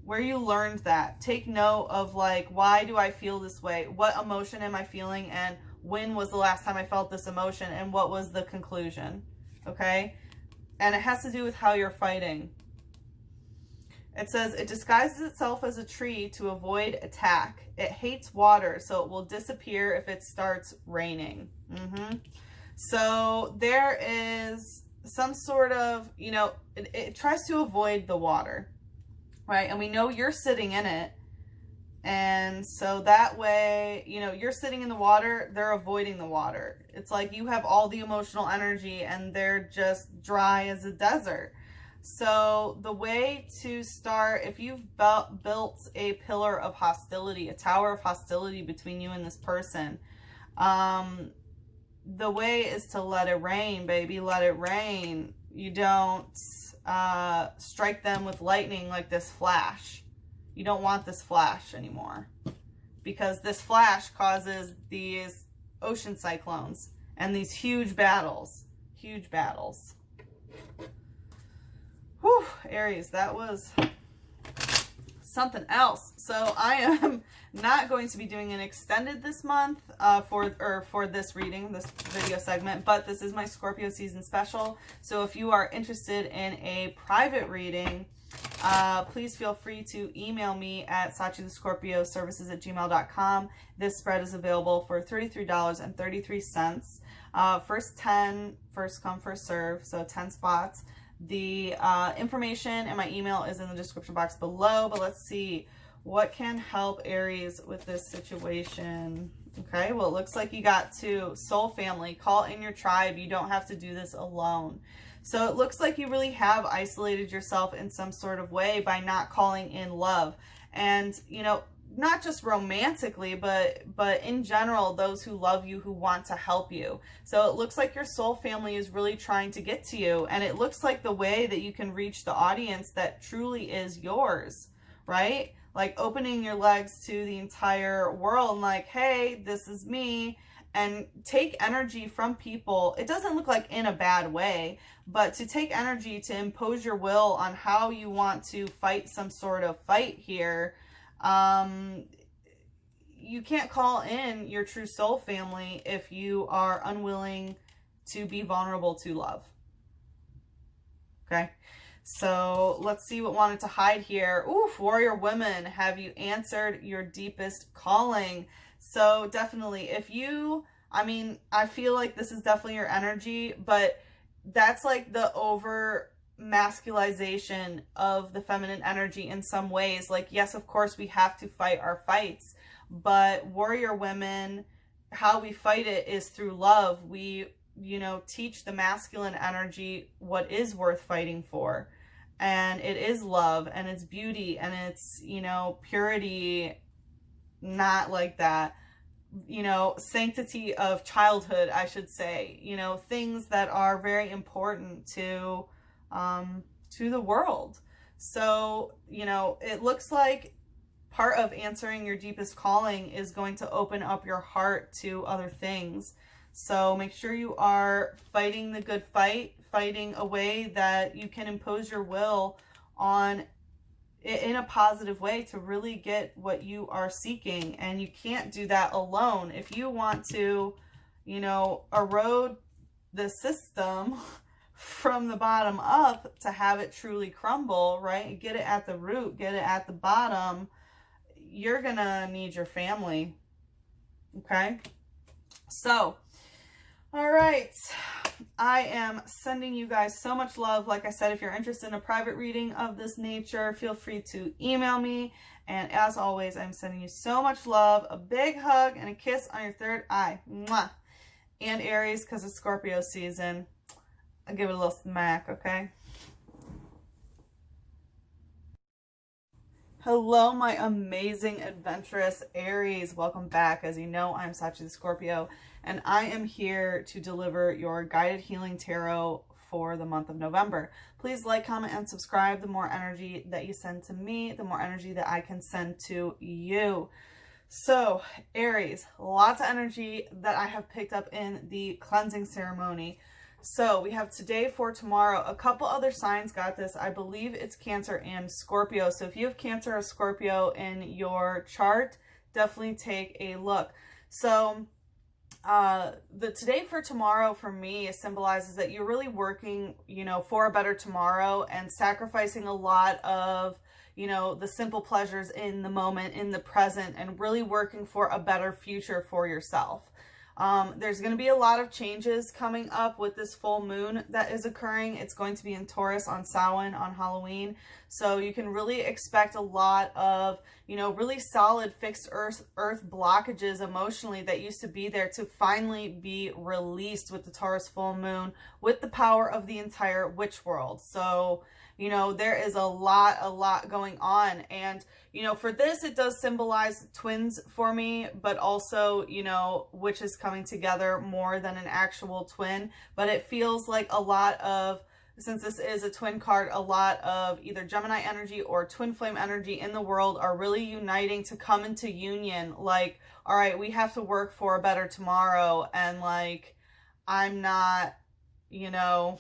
where you learned that. Take note of like, why do I feel this way? What emotion am I feeling? And when was the last time I felt this emotion? And what was the conclusion? Okay. And it has to do with how you're fighting. It says, it disguises itself as a tree to avoid attack. It hates water, so it will disappear if it starts raining. So there is some sort of, you know, it tries to avoid the water, right? And we know you're sitting in it. And so that way, you know, you're sitting in the water, they're avoiding the water. It's like you have all the emotional energy and they're just dry as a desert. So the way to start, if you've built a pillar of hostility, a tower of hostility between you and this person, the way is to let it rain, baby. Let it rain. You don't strike them with lightning like this flash. You don't want this flash anymore, because this flash causes these ocean cyclones and these huge battles. Huge battles. Whew, Aries, that was something else. So I am not going to be doing an extended this month for this reading, this video segment, but this is my Scorpio season special. So if you are interested in a private reading, please feel free to email me at SachiTheScorpioServices@gmail.com. This spread is available for $33.33. First 10, first come, first serve, so 10 spots. The information and my email is in the description box below, but let's see what can help Aries with this situation. Okay, well, it looks like you got 2. Soul family, call in your tribe. You don't have to do this alone. So it looks like you really have isolated yourself in some sort of way by not calling in love. And, you know, not just romantically, but in general, those who love you, who want to help you. So it looks like your soul family is really trying to get to you. And it looks like the way that you can reach the audience that truly is yours, right? Like opening your legs to the entire world and like, hey, this is me. And take energy from people. It doesn't look like in a bad way, but to take energy to impose your will on how you want to fight some sort of fight here. You can't call in your true soul family if you are unwilling to be vulnerable to love. Okay. So let's see what wanted to hide here. Oof, warrior women, have you answered your deepest calling? So definitely, if you, I mean, I feel like this is definitely your energy, but that's like the over masculization of the feminine energy in some ways. Like, yes, of course, we have to fight our fights, but warrior women, how we fight it is through love. We, you know, teach the masculine energy what is worth fighting for. And it is love, and it's beauty, and it's, you know, purity, not like that, you know, sanctity of childhood, I should say, you know, things that are very important to the world. So, you know, it looks like part of answering your deepest calling is going to open up your heart to other things. So make sure you are fighting the good fight, fighting a way that you can impose your will on in a positive way to really get what you are seeking. And you can't do that alone. If you want to, you know, erode the system from the bottom up to have it truly crumble, right? Get it at the root, get it at the bottom. You're gonna need your family. Okay? So, all right. I am sending you guys so much love. Like I said, if you're interested in a private reading of this nature, feel free to email me. And as always, I'm sending you so much love, a big hug, and a kiss on your third eye. Mwah. And Aries, because it's Scorpio season, I'll give it a little smack, okay? Hello, my amazing, adventurous Aries. Welcome back. As you know, I'm Sachi the Scorpio, and I am here to deliver your guided healing tarot for the month of November. Please like, comment, and subscribe. The more energy that you send to me, the more energy that I can send to you. So, Aries, lots of energy that I have picked up in the cleansing ceremony. So we have today for tomorrow. A couple other signs got this. I believe it's Cancer and Scorpio. So if you have Cancer or Scorpio in your chart, definitely take a look. So the today for tomorrow for me symbolizes that you're really working, you know, for a better tomorrow and sacrificing a lot of, you know, the simple pleasures in the moment, in the present, and really working for a better future for yourself. There's going to be a lot of changes coming up with this full moon that is occurring. It's going to be in Taurus on Samhain, on Halloween. So you can really expect a lot of, you know, really solid fixed earth blockages emotionally that used to be there to finally be released with the Taurus full moon, with the power of the entire witch world. So, you know, there is a lot going on. And, you know, for this, it does symbolize twins for me, but also, you know, witches coming together more than an actual twin. But it feels like a lot of, since this is a twin card, a lot of either Gemini energy or twin flame energy in the world are really uniting to come into union. Like, all right, we have to work for a better tomorrow. And like, I'm not, you know,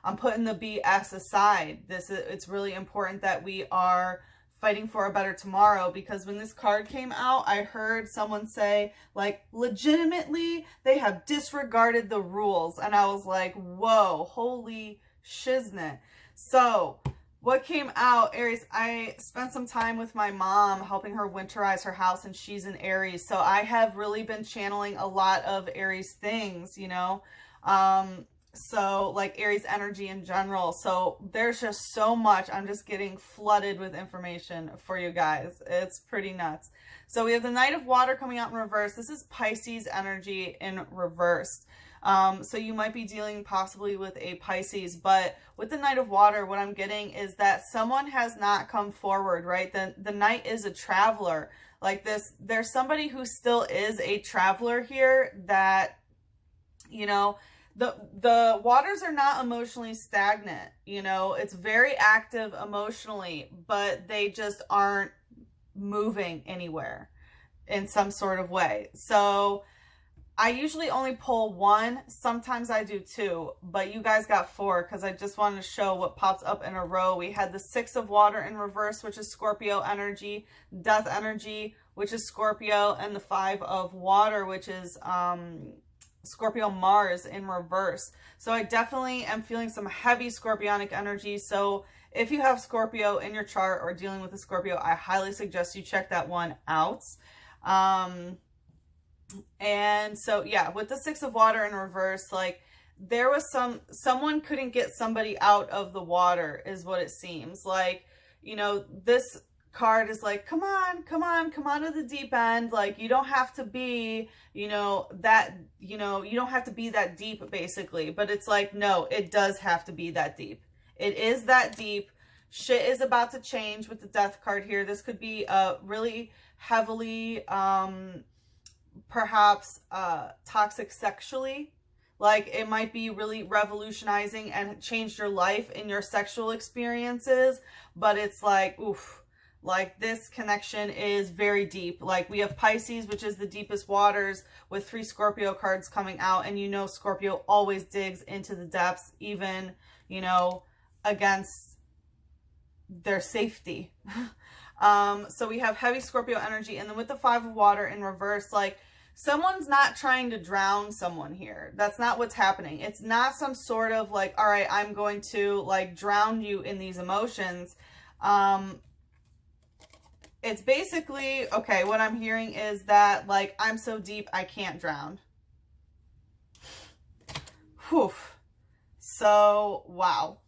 I'm putting the BS aside. It's really important that we are fighting for a better tomorrow, because when this card came out, I heard someone say, like, legitimately, they have disregarded the rules. And I was like, whoa, holy shiznit. So what came out, Aries, I spent some time with my mom helping her winterize her house, and she's an Aries. So I have really been channeling a lot of Aries things, you know, so like Aries energy in general. So there's just so much. I'm just getting flooded with information for you guys. It's pretty nuts. So we have the Knight of Water coming out in reverse. This is Pisces energy in reverse. So you might be dealing possibly with a Pisces, but with the Knight of Water, what I'm getting is that someone has not come forward, right? The Knight is a traveler. Like this, there's somebody who still is a traveler here that, you know, the waters are not emotionally stagnant, you know, it's very active emotionally, but they just aren't moving anywhere in some sort of way. So I usually only pull one, sometimes I do two, but you guys got four because I just wanted to show what pops up in a row. We had the Six of Water in reverse, which is Scorpio energy, Death energy, which is Scorpio, and the Five of Water, which is Scorpio Mars in reverse. So I definitely am feeling some heavy Scorpionic energy. So if you have Scorpio in your chart or dealing with a Scorpio, I highly suggest you check that one out. And so, yeah, with the Six of Water in reverse, like there was someone couldn't get somebody out of the water is what it seems like. You know, this card is like, come on to the deep end. Like, you don't have to be, you know, that, you know, you don't have to be that deep basically. But it's like, no, it does have to be that deep. It is that deep. Shit is about to change with the Death card here. This could be really heavily, perhaps toxic sexually. Like it might be really revolutionizing and changed your life in your sexual experiences. But it's like, oof. Like this connection is very deep. Like we have Pisces, which is the deepest waters, with 3 Scorpio cards coming out. And you know Scorpio always digs into the depths, even, you know, against their safety. So we have heavy Scorpio energy. And then with the Five of Water in reverse, like someone's not trying to drown someone here. That's not what's happening. It's not some sort of like, all right, I'm going to like drown you in these emotions. It's basically, okay, what I'm hearing is that, like, I'm so deep, I can't drown. Whew. So, wow.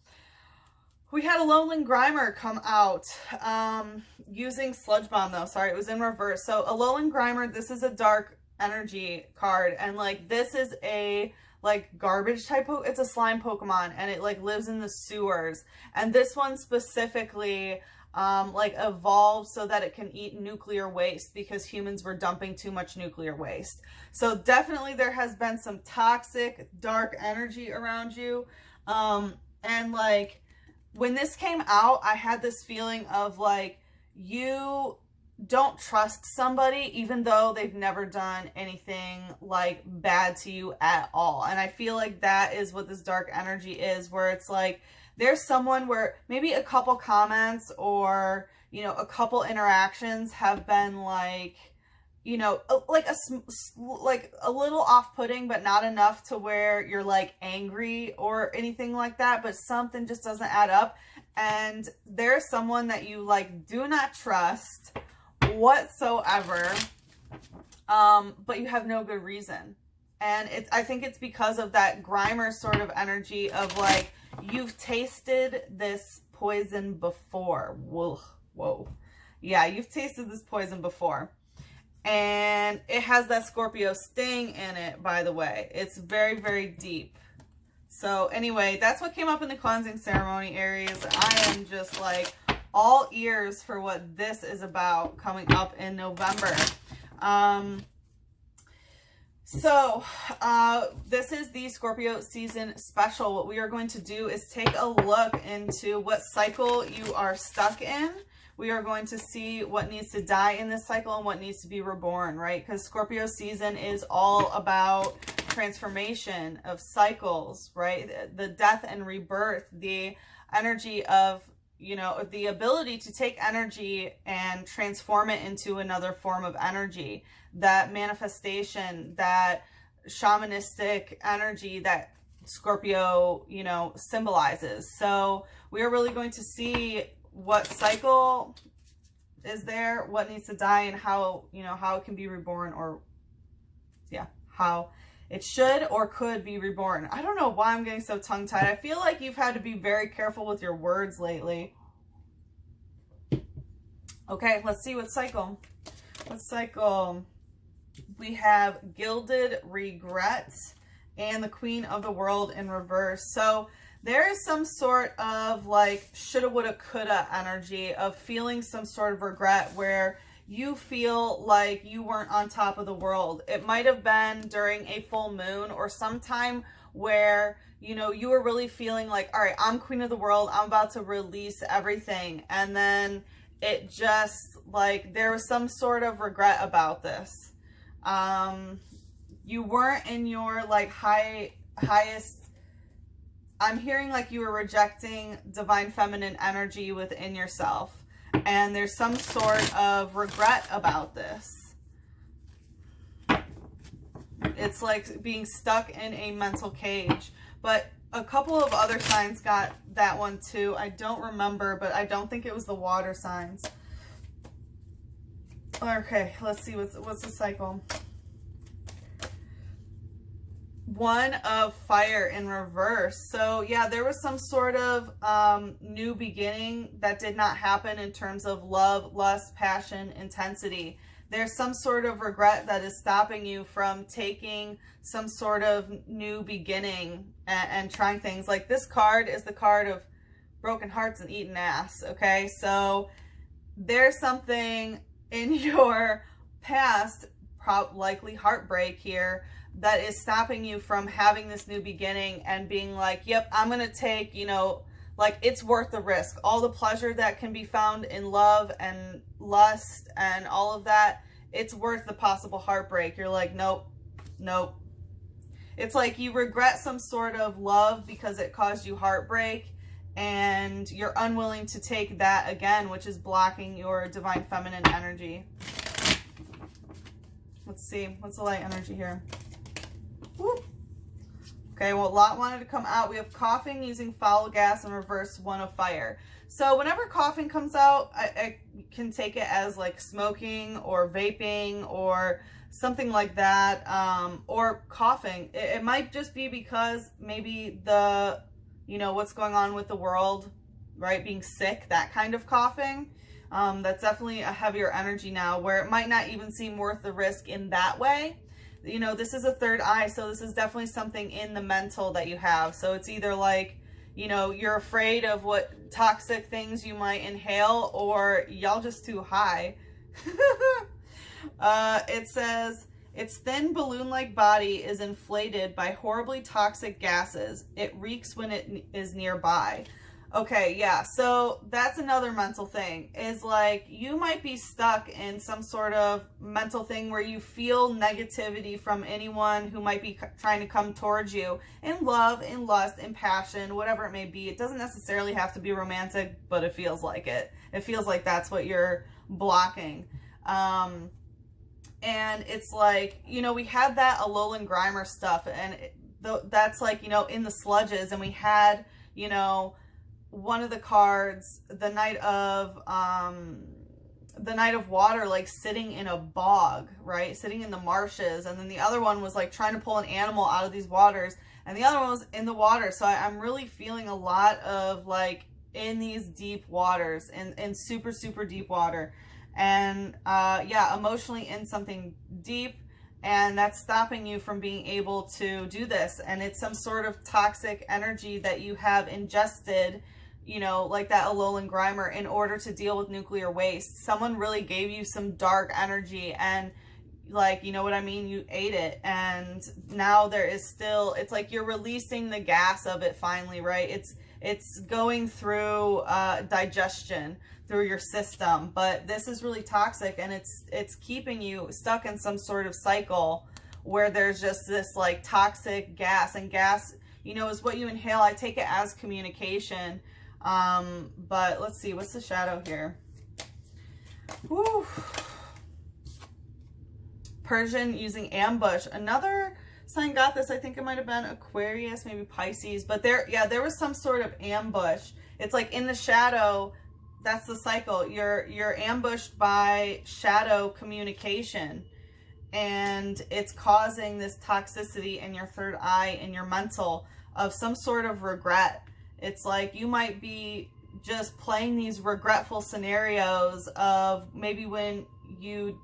We had a Lowland Grimer come out using Sludge Bomb, though. Sorry, it was in reverse. So, a Lowland Grimer, this is a dark energy card. And, like, this is a, like, garbage type, it's a slime Pokemon. And it, like, lives in the sewers. And this one specifically like evolved so that it can eat nuclear waste because humans were dumping too much nuclear waste. So definitely there has been some toxic, dark energy around you. And like when this came out, I had this feeling of like, you don't trust somebody even though they've never done anything like bad to you at all. And I feel like that is what this dark energy is, where it's like there's someone where maybe a couple comments or, you know, a couple interactions have been like, you know, like a little off-putting, but not enough to where you're like angry or anything like that, but something just doesn't add up. And there's someone that you like do not trust whatsoever, but you have no good reason. And I think it's because of that Grimer sort of energy of like, you've tasted this poison before. Whoa. Yeah, you've tasted this poison before. And it has that Scorpio sting in it, by the way. It's very, very deep. So anyway, that's what came up in the cleansing ceremony, Aries. I am just like all ears for what this is about coming up in November. This is the Scorpio season special. What we are going to do is take a look into what cycle you are stuck in. We are going to see what needs to die in this cycle and what needs to be reborn, right? Because Scorpio season is all about transformation of cycles, right? The death and rebirth, the energy of, you know, the ability to take energy and transform it into another form of energy, that manifestation, that shamanistic energy that Scorpio, you know, symbolizes. So we are really going to see what cycle is there, what needs to die, and how, you know, how it can be reborn, or yeah, how it should or could be reborn. I don't know why I'm getting so tongue-tied. I feel like you've had to be very careful with your words lately. Okay, let's see what cycle. What cycle? We have Gilded Regret and the Queen of the World in reverse. So there is some sort of like shoulda, woulda, coulda energy of feeling some sort of regret where you feel like you weren't on top of the world. It might have been during a full moon or sometime where, you know, you were really feeling like, all right, I'm queen of the world. I'm about to release everything. And then it just like, there was some sort of regret about this. You weren't in your like highest, I'm hearing like you were rejecting divine feminine energy within yourself. And there's some sort of regret about this. It's like being stuck in a mental cage. But a couple of other signs got that one too. I don't remember, but I don't think it was the water signs. Okay, let's see what's the cycle. One of fire in reverse. So yeah, there was some sort of new beginning that did not happen in terms of love, lust, passion, intensity. There's some sort of regret that is stopping you from taking some sort of new beginning and trying things. Like this card is the card of broken hearts and eaten ass. Okay, so there's something in your past, likely heartbreak here, that is stopping you from having this new beginning and being like, yep, I'm going to take, you know, like it's worth the risk. All the pleasure that can be found in love and lust and all of that, it's worth the possible heartbreak. You're like, nope. It's like you regret some sort of love because it caused you heartbreak and you're unwilling to take that again, which is blocking your divine feminine energy. Let's see. What's the light energy here? Whoop. Okay, well, a lot wanted to come out. We have coughing using foul gas and reverse, one of fire. So whenever coughing comes out, I can take it as like smoking or vaping or something like that, or coughing. It might just be because maybe the, you know, what's going on with the world, right? Being sick, that kind of coughing. That's definitely a heavier energy now where it might not even seem worth the risk in that way. You know, this is a third eye, so this is definitely something in the mental that you have. So it's either like, you know, you're afraid of what toxic things you might inhale, or y'all just too high. It says, its thin balloon-like body is inflated by horribly toxic gases. It reeks when it is nearby. Okay, yeah, so that's another mental thing, is like you might be stuck in some sort of mental thing where you feel negativity from anyone who might be trying to come towards you in love, in lust, in passion, whatever it may be. It doesn't necessarily have to be romantic, but it feels like it. It feels like that's what you're blocking. And it's like, you know, we had that Alolan Grimer stuff, and that's like, you know, in the sludges, and we had, you know, one of the cards, the Knight of Water, like sitting in a bog, right? Sitting in the marshes. And then the other one was like trying to pull an animal out of these waters. And the other one was in the water. So I'm really feeling a lot of like in these deep waters, in super, super deep water. And yeah, emotionally in something deep. And that's stopping you from being able to do this. And it's some sort of toxic energy that you have ingested, you know, like that Alolan Grimer, in order to deal with nuclear waste. Someone really gave you some dark energy, and like, you know what I mean? You ate it, and now there is still, it's like you're releasing the gas of it finally, right? It's going through digestion through your system, but this is really toxic, and it's keeping you stuck in some sort of cycle where there's just this like toxic gas, and gas, you know, is what you inhale. I take it as communication. But let's see, what's the shadow here? Woo. Persian using ambush. Another sign got this. I think it might have been Aquarius, maybe Pisces, but there was some sort of ambush. It's like in the shadow, that's the cycle. You're ambushed by shadow communication, and it's causing this toxicity in your third eye, in your mental, of some sort of regret. It's like you might be just playing these regretful scenarios of maybe when you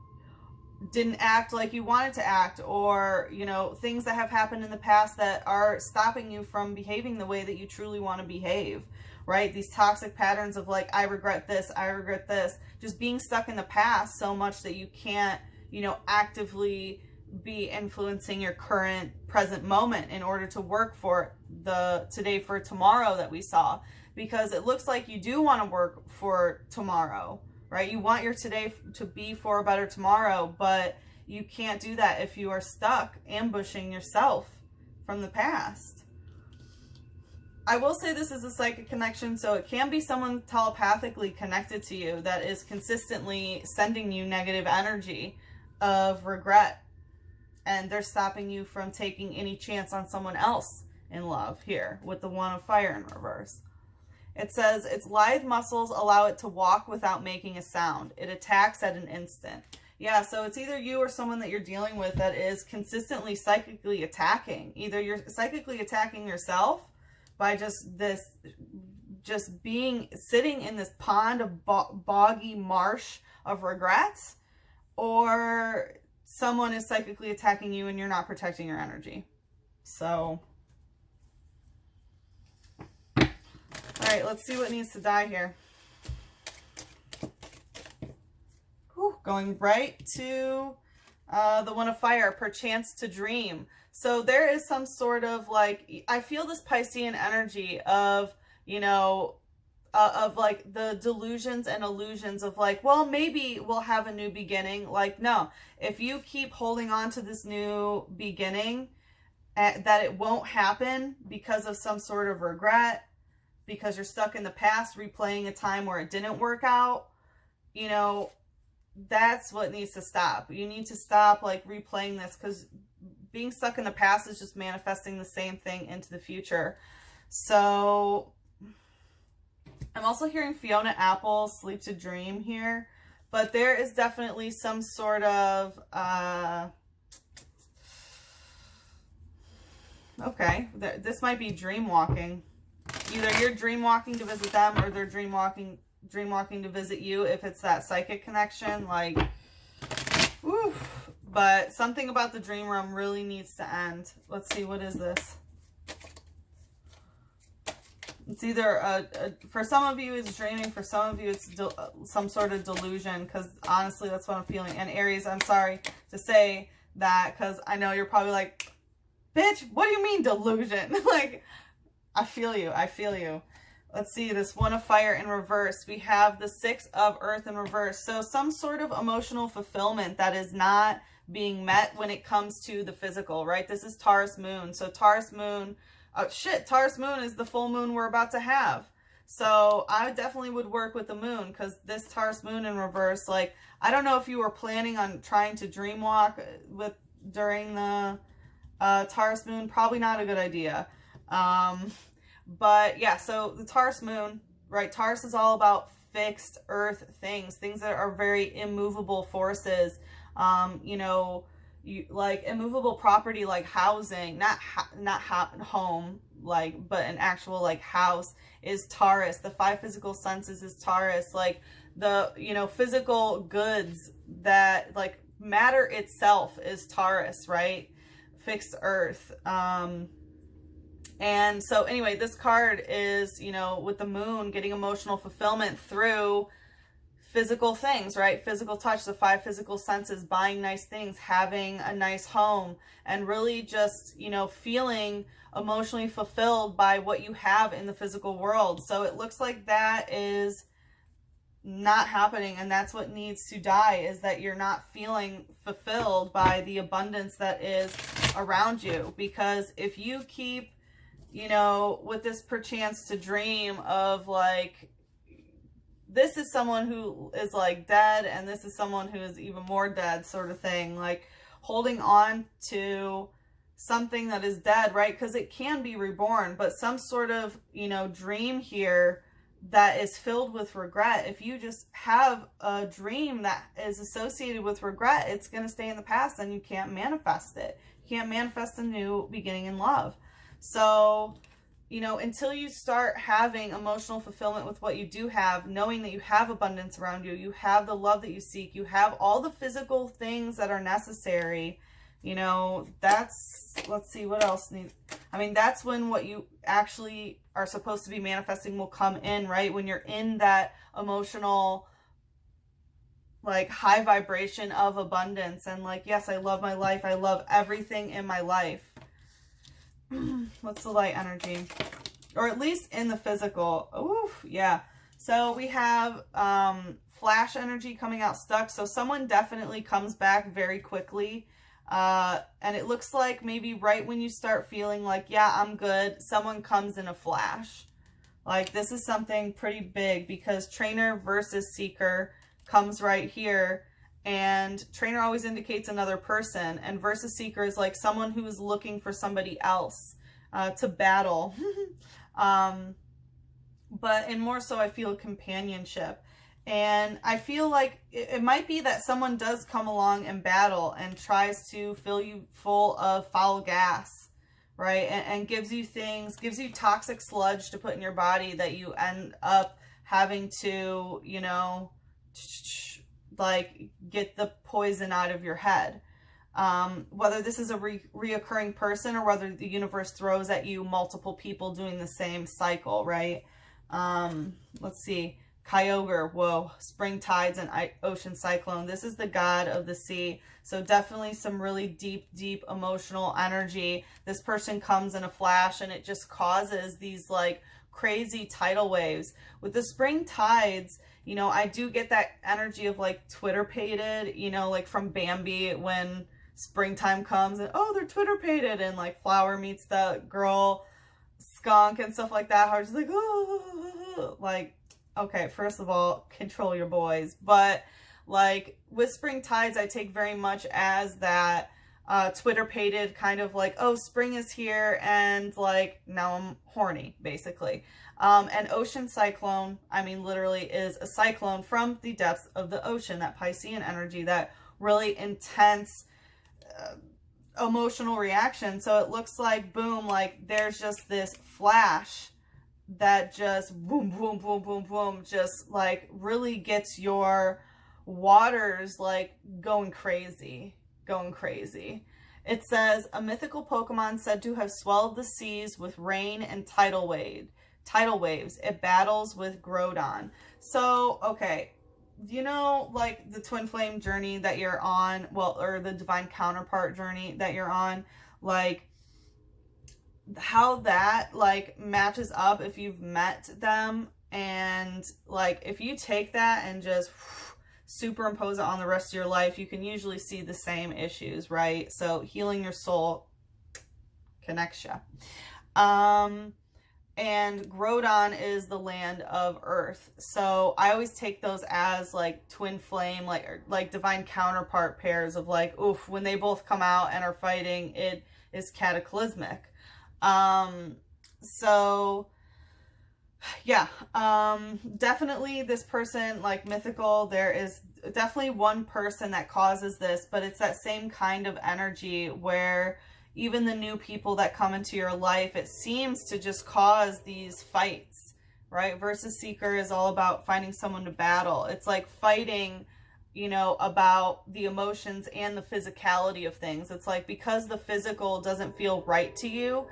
didn't act like you wanted to act, or, you know, things that have happened in the past that are stopping you from behaving the way that you truly want to behave, right? These toxic patterns of like, I regret this, I regret this, just being stuck in the past so much that you can't, you know, actively be influencing your current present moment in order to work for the today for tomorrow that we saw. Because it looks like you do want to work for tomorrow, right? You want your today to be for a better tomorrow, but you can't do that if you are stuck ambushing yourself from the past. I will say this is a psychic connection, so it can be someone telepathically connected to you that is consistently sending you negative energy of regret. And they're stopping you from taking any chance on someone else in love here with the One of Fire in reverse. It says, its lithe muscles allow it to walk without making a sound. It attacks at an instant. Yeah, so it's either you or someone that you're dealing with that is consistently psychically attacking. Either you're psychically attacking yourself by just being sitting in this pond of boggy marsh of regrets, or someone is psychically attacking you and you're not protecting your energy. So, all right, let's see what needs to die here. Whew, going right to the One of Fire, perchance to dream. So there is some sort of like, I feel this Piscean energy of, you know, of like the delusions and illusions of like, well, maybe we'll have a new beginning. Like, no, if you keep holding on to this new beginning, that it won't happen because of some sort of regret, because you're stuck in the past replaying a time where it didn't work out, you know, that's what needs to stop. You need to stop like replaying this, because being stuck in the past is just manifesting the same thing into the future. So I'm also hearing Fiona Apple, Sleep to Dream here, but there is definitely some sort of, okay, this might be dream walking. Either you're dream walking to visit them, or they're dream walking to visit you, if it's that psychic connection, like, oof. But something about the dream realm really needs to end. Let's see, what is this? It's either, for some of you it's dreaming, for some of you it's some sort of delusion, because honestly that's what I'm feeling. And Aries, I'm sorry to say that, because I know you're probably like, bitch, what do you mean delusion? Like, I feel you, I feel you. let's see, this One of Fire in reverse. We have the Six of Earth in reverse. So some sort of emotional fulfillment that is not being met when it comes to the physical, right? This is Taurus moon. So Taurus moon, Taurus moon is the full moon we're about to have. So I definitely would work with the moon, because this Taurus moon in reverse, like, I don't know if you were planning on trying to dream walk during the Taurus moon. Probably not a good idea. But yeah, so the Taurus moon, right? Taurus is all about fixed earth things that are very immovable forces. You know, like immovable property, like housing, not home, like, but an actual like house is Taurus. The five physical senses is Taurus. Like the, you know, physical goods that like matter itself is Taurus, right? Fixed earth. And so anyway, this card is, you know, with the moon, getting emotional fulfillment through physical things, right? Physical touch, the five physical senses, buying nice things, having a nice home, and really just, you know, feeling emotionally fulfilled by what you have in the physical world. So it looks like that is not happening, and that's what needs to die, is that you're not feeling fulfilled by the abundance that is around you. Because if you keep, you know, with this perchance to dream of like, this is someone who is like dead and this is someone who is even more dead, sort of thing, like holding on to something that is dead, right? Because it can be reborn, but some sort of, you know, dream here that is filled with regret. If you just have a dream that is associated with regret, it's going to stay in the past and you can't manifest it. You can't manifest a new beginning in love. So, you know, until you start having emotional fulfillment with what you do have, knowing that you have abundance around you, you have the love that you seek, you have all the physical things that are necessary, you know, that's, let's see, what else needs, I mean, that's when what you actually are supposed to be manifesting will come in, right? When you're in that emotional, like, high vibration of abundance and like, yes, I love my life, I love everything in my life. What's the light energy? Or at least in the physical. Oof, yeah. So we have flash energy coming out stuck. So someone definitely comes back very quickly. And it looks like maybe right when you start feeling like, yeah, I'm good, someone comes in a flash. Like this is something pretty big, because trainer versus seeker comes right here. And trainer always indicates another person, and versus seeker is like someone who is looking for somebody else to battle. But and more so I feel companionship. And I feel like it might be that someone does come along and battle and tries to fill you full of foul gas, right? And gives you things, gives you toxic sludge to put in your body that you end up having to, you know, like get the poison out of your head. Whether this is a reoccurring person or whether the universe throws at you multiple people doing the same cycle, right? Let's see. Kyogre, whoa, spring tides and ocean cyclone. This is the god of the sea. So definitely some really deep emotional energy. This person comes in a flash and it just causes these like crazy tidal waves. With the spring tides, you know, I do get that energy of like Twitter-pated, you know, like from Bambi when springtime comes and, oh, they're Twitter-pated, and like Flower meets the girl skunk and stuff like that. How it's like, oh, like, okay, first of all, control your boys. But like with spring tides, I take very much as that Twitter-pated kind of like, oh, spring is here and like now I'm horny, basically. And ocean cyclone, I mean, literally is a cyclone from the depths of the ocean, that Piscean energy, that really intense emotional reaction. So it looks like, boom, like there's just this flash that just boom, boom, boom, boom, boom, just like really gets your waters like going crazy. It says, a mythical Pokemon said to have swelled the seas with rain and tidal waves. It battles with Groudon. So, okay, you know, like the twin flame journey that you're on, well, or the divine counterpart journey that you're on, like how that like matches up if you've met them, and like if you take that and just superimpose it on the rest of your life, you can usually see the same issues, right? So healing your soul connects you. And Grodon is the land of earth. So I always take those as like twin flame, like divine counterpart pairs of like, oof, when they both come out and are fighting, it is cataclysmic. So yeah, definitely this person, like mythical, there is definitely one person that causes this, but it's that same kind of energy where even the new people that come into your life, it seems to just cause these fights, right? Versus Seeker is all about finding someone to battle. It's like fighting, you know, about the emotions and the physicality of things. It's like because the physical doesn't feel right to you,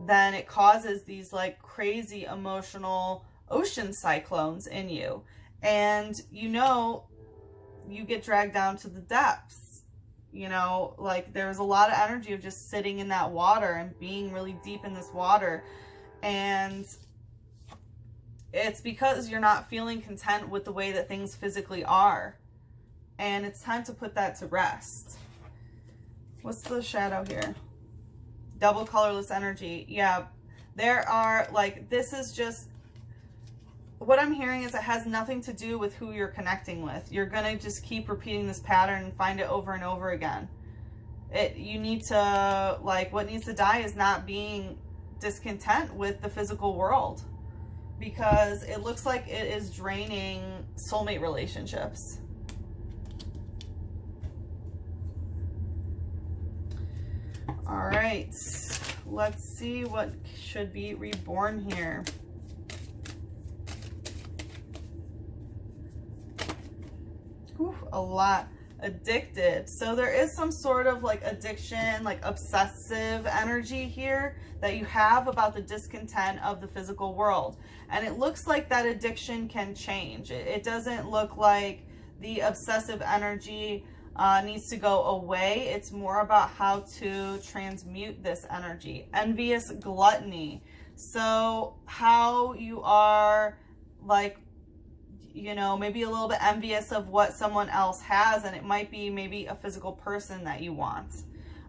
then it causes these like crazy emotional ocean cyclones in you. And, you know, you get dragged down to the depths. You know, like there's a lot of energy of just sitting in that water and being really deep in this water. And it's because you're not feeling content with the way that things physically are. And it's time to put that to rest. What's the shadow here? Double colorless energy. Yeah, there are like, this is just, what I'm hearing is it has nothing to do with who you're connecting with. You're going to just keep repeating this pattern and find it over and over again. You need to, like, what needs to die is not being discontent with the physical world, because it looks like it is draining soulmate relationships. All right, let's see what should be reborn here. A lot. Addicted. So there is some sort of like addiction, like obsessive energy here that you have about the discontent of the physical world. And it looks like that addiction can change. It doesn't look like the obsessive energy needs to go away. It's more about how to transmute this energy. Envious gluttony. So how you are like, you know, maybe a little bit envious of what someone else has, and it might be maybe a physical person that you want.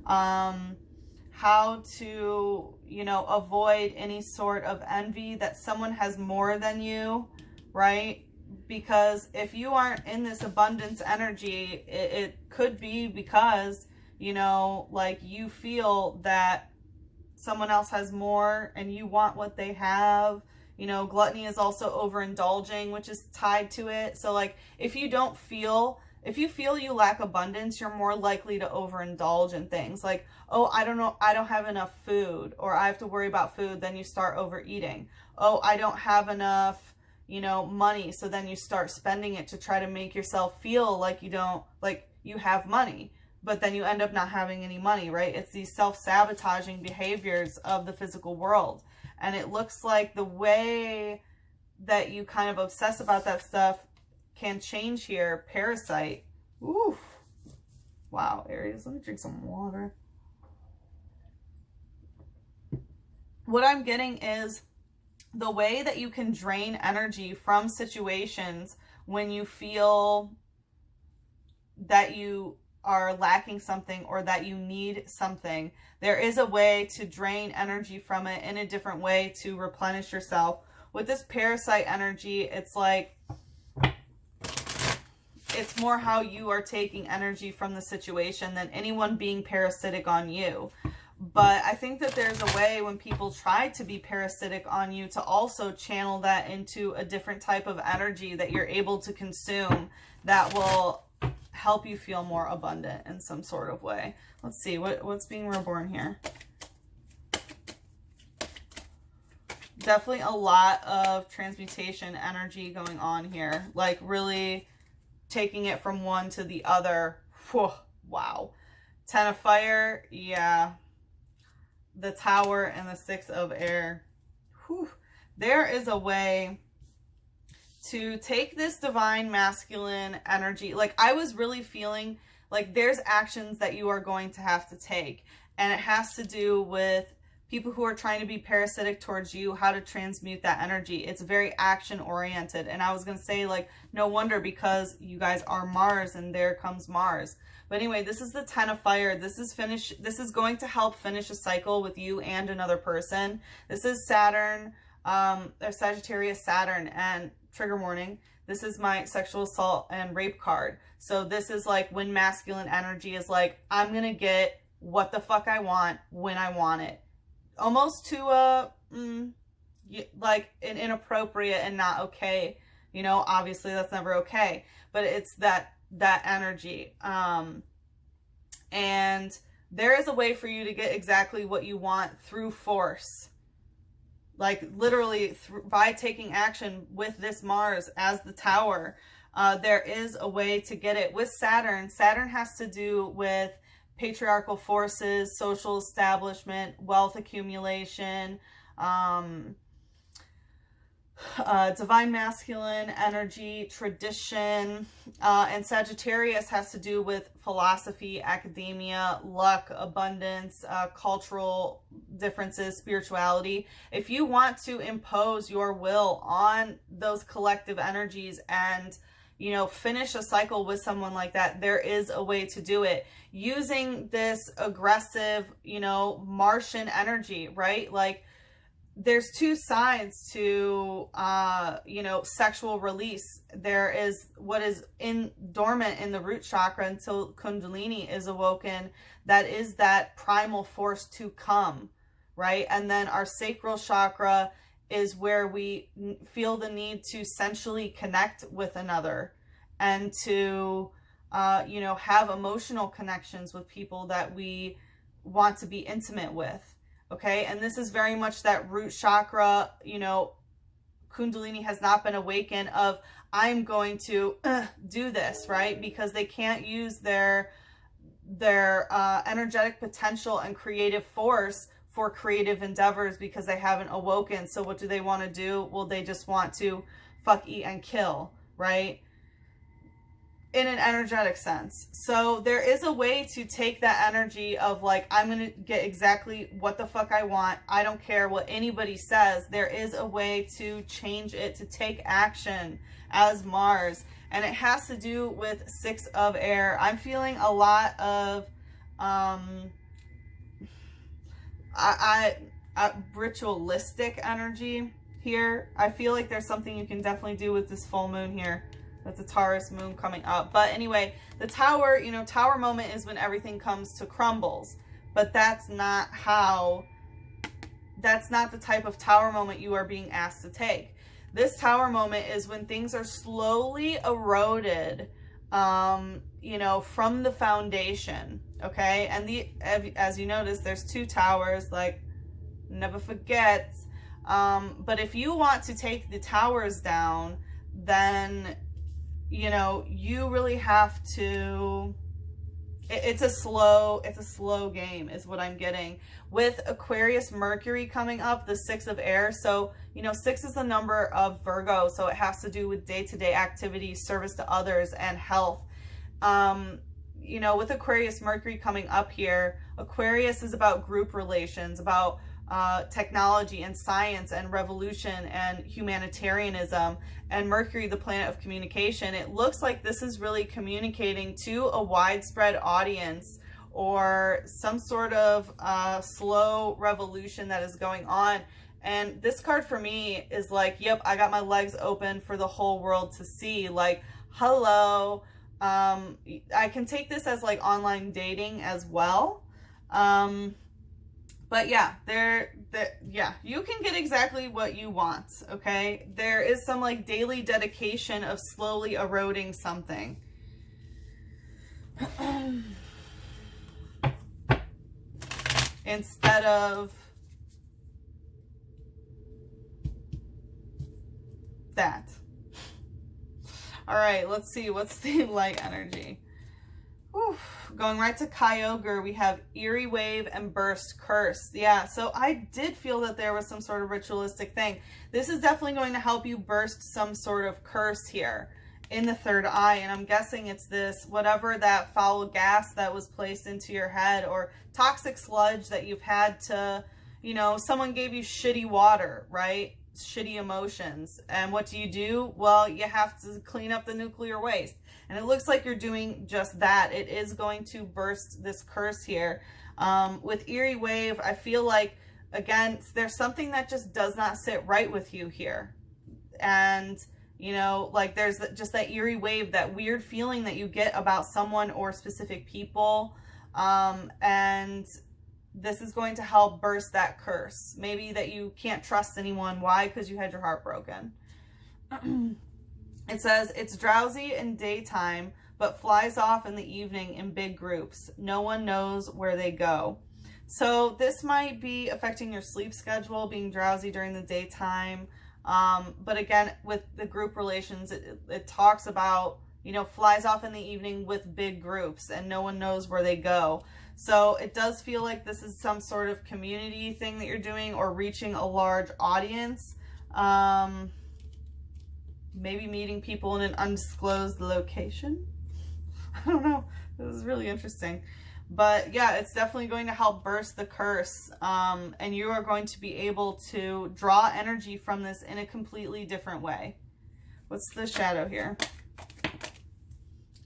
How to, you know, avoid any sort of envy that someone has more than you, right? Because if you aren't in this abundance energy, it could be because, you know, like you feel that someone else has more and you want what they have. You know, gluttony is also overindulging, which is tied to it. So like if you feel you lack abundance, you're more likely to overindulge in things like, oh, I don't have enough food, or I have to worry about food. Then you start overeating. Oh, I don't have enough, you know, money. So then you start spending it to try to make yourself feel like you have money, but then you end up not having any money, right? It's these self-sabotaging behaviors of the physical world. And it looks like the way that you kind of obsess about that stuff can change here. Parasite. Ooh. Wow, Aries. Let me drink some water. What I'm getting is the way that you can drain energy from situations when you feel that you are lacking something or that you need something. There is a way to drain energy from it in a different way to replenish yourself. With this parasite energy, it's like, it's more how you are taking energy from the situation than anyone being parasitic on you. But I think that there's a way when people try to be parasitic on you to also channel that into a different type of energy that you're able to consume that will help you feel more abundant in some sort of way. Let's see what's being reborn here. Definitely a lot of transmutation energy going on here, like really taking it from one to the other. Whew, wow. 10 of fire, yeah. The Tower and the 6 of air. Whew. There is a way to take this divine masculine energy. Like I was really feeling like there's actions that you are going to have to take, and it has to do with people who are trying to be parasitic towards you, how to transmute that energy. It's very action oriented. And I was going to say, like, no wonder, because you guys are Mars, and there comes Mars. But anyway, this is the 10 of fire. This is going to help finish a cycle with you and another person. This is Saturn, or Sagittarius Saturn, and trigger warning. This is my sexual assault and rape card. So this is like when masculine energy is like, I'm going to get what the fuck I want when I want it. Almost to a, like an inappropriate and not okay. You know, obviously that's never okay. But it's that energy. And there is a way for you to get exactly what you want through force. Like literally by taking action with this Mars as the Tower. There is a way to get it. With Saturn, Saturn has to do with patriarchal forces, social establishment, wealth accumulation, divine masculine energy, tradition, and Sagittarius has to do with philosophy, academia, luck, abundance, cultural differences, spirituality. If you want to impose your will on those collective energies and, you know, finish a cycle with someone like that, there is a way to do it using this aggressive, you know, Martian energy, right? Like, there's two sides to, you know, sexual release. There is what is dormant in the root chakra until Kundalini is awoken. That is that primal force to come, right? And then our sacral chakra is where we feel the need to sensually connect with another and to, you know, have emotional connections with people that we want to be intimate with. Okay, and this is very much that root chakra, you know, Kundalini has not been awakened of, I'm going to do this, right? Because they can't use their energetic potential and creative force for creative endeavors because they haven't awoken. So what do they want to do? Well, they just want to fuck, eat, and kill, right? In an energetic sense. So there is a way to take that energy of like, I'm going to get exactly what the fuck I want. I don't care what anybody says. There is a way to change it, to take action as Mars. And it has to do with 6 of air. I'm feeling a lot of, ritualistic energy here. I feel like there's something you can definitely do with this full moon here. That's a Taurus moon coming up. But anyway, the Tower, you know, Tower moment is when everything comes to crumbles. But that's not the type of Tower moment you are being asked to take. This Tower moment is when things are slowly eroded, you know, from the foundation. Okay. And as you notice, there's 2 towers, like, never forget. But if you want to take the towers down, then, you know, you really have to, it's a slow game is what I'm getting. With Aquarius Mercury coming up, the 6 of air. So, you know, 6 is the number of Virgo. So it has to do with day-to-day activities, service to others, and health. You know, with Aquarius Mercury coming up here, Aquarius is about group relations, about technology and science and revolution and humanitarianism, and Mercury, the planet of communication. It looks like this is really communicating to a widespread audience or some sort of slow revolution that is going on. And this card for me is like, yep, I got my legs open for the whole world to see. Like, hello. I can take this as like online dating as well. But yeah, yeah, you can get exactly what you want, okay? There is some like daily dedication of slowly eroding something. Instead of that. All right, let's see, what's the light energy? Oof. Going right to Kyogre, we have Eerie Wave and Burst Curse. Yeah, so I did feel that there was some sort of ritualistic thing. This is definitely going to help you burst some sort of curse here in the 3rd eye. And I'm guessing it's this, whatever that foul gas that was placed into your head or toxic sludge that you've had to, you know, someone gave you shitty water, right? Shitty emotions. And what do? Well, you have to clean up the nuclear waste. And it looks like you're doing just that. It is going to burst this curse here. With Eerie Wave, I feel like, again, there's something that just does not sit right with you here. And, you know, like there's just that eerie wave, that weird feeling that you get about someone or specific people. And this is going to help burst that curse. Maybe that you can't trust anyone. Why? Because you had your heart broken. It says, it's drowsy in daytime, but flies off in the evening in big groups. No one knows where they go. So this might be affecting your sleep schedule, being drowsy during the daytime. But again, with the group relations, it talks about, you know, flies off in the evening with big groups and no one knows where they go. So it does feel like this is some sort of community thing that you're doing, or reaching a large audience. Maybe meeting people in an undisclosed location. I don't know. This is really interesting. But yeah, it's definitely going to help burst the curse. And you are going to be able to draw energy from this in a completely different way. What's the shadow here?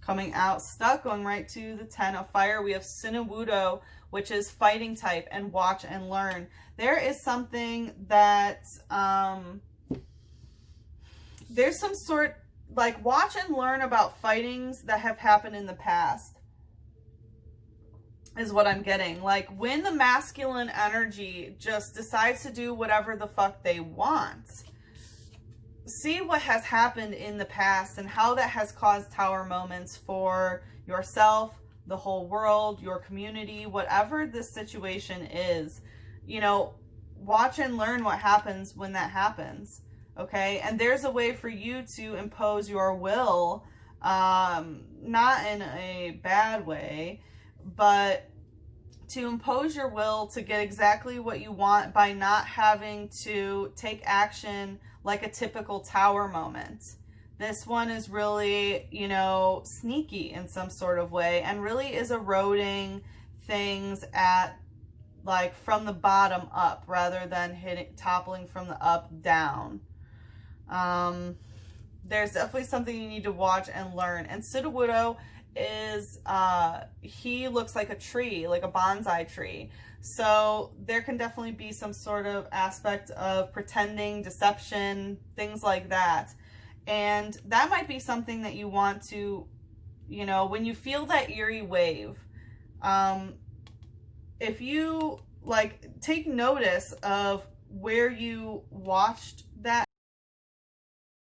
Coming out stuck, going right to the 10 of fire. We have Sinawudo, which is fighting type, and watch and learn. There is something that, there's some sort, like, watch and learn about fightings that have happened in the past, is what I'm getting. Like, when the masculine energy just decides to do whatever the fuck they want, see what has happened in the past and how that has caused tower moments for yourself, the whole world, your community, whatever this situation is. You know, watch and learn what happens when that happens. Okay, and there's a way for you to impose your will, not in a bad way, but to impose your will to get exactly what you want by not having to take action like a typical tower moment. This one is really, you know, sneaky in some sort of way, and really is eroding things at, like, from the bottom up rather than toppling from the up down. There's definitely something you need to watch and learn. And Sudowoodo is, he looks like a tree, like a bonsai tree. So there can definitely be some sort of aspect of pretending, deception, things like that. And that might be something that you want to, you know, when you feel that eerie wave, if you, like, take notice of where you watched that